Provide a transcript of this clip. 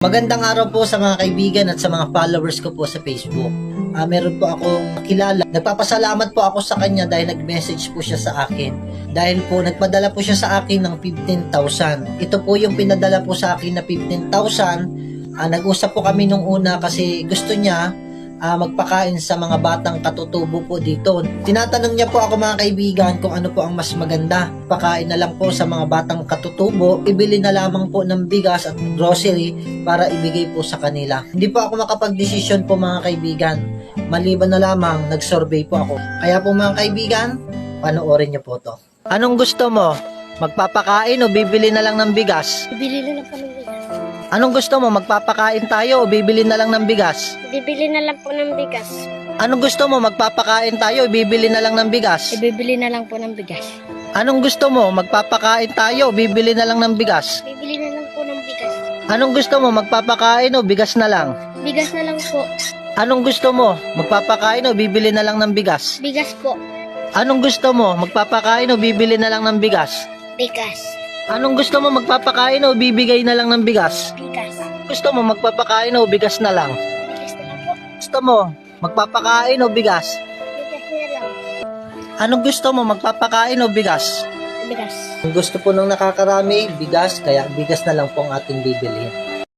Magandang araw po sa mga kaibigan at sa mga followers ko po sa Facebook. Meron po akong kilala. Nagpapasalamat po ako sa kanya dahil nag-message po siya sa akin. Dahil po nagpadala po siya sa akin ng 15,000. Ito po yung pinadala po sa akin na 15,000. Nag-usap po kami nung una kasi gusto niya magpakain sa mga batang katutubo po dito. Tinatanong niya po ako mga kaibigan kung ano po ang mas maganda. Pakain na lang po sa mga batang katutubo, ibili na lamang po ng bigas at grocery para ibigay po sa kanila. Hindi po ako makapag-desisyon po mga kaibigan. Maliban na lamang nag-survey po ako. Kaya po mga kaibigan, panoorin niyo po to. Anong gusto mo? Magpapakain o bibili na lang ng bigas? Bibili na lang po ng bigas. Anong gusto mo? Magpapakain tayo o bibili na lang ng bigas? Bibili na lang po ng bigas. Anong gusto mo? Magpapakain tayo o bibili na lang ng bigas? Ibibili na lang po ng bigas. Anong gusto mo? Magpapakain tayo o bibili na lang ng bigas? Bibili na lang po ng bigas. Anong gusto mo? Magpapakain o bigas na lang? Bigas na lang po. Anong gusto mo? Magpapakain o bibili na lang ng bigas? Bigas po. Anong gusto mo? Magpapakain o bibili na lang ng bigas? Bigas. Anong gusto mo? Magpapakain o bibigay na lang ng bigas? Bigas. Gusto mo? Magpapakain o bigas na lang? Bigas na lang po. Gusto mo? Magpapakain o bigas? Bigas na lang. Anong gusto mo? Magpapakain o bigas? Bigas. Ang gusto po ng nakakarami, bigas, kaya bigas na lang po ang ating bibilhin.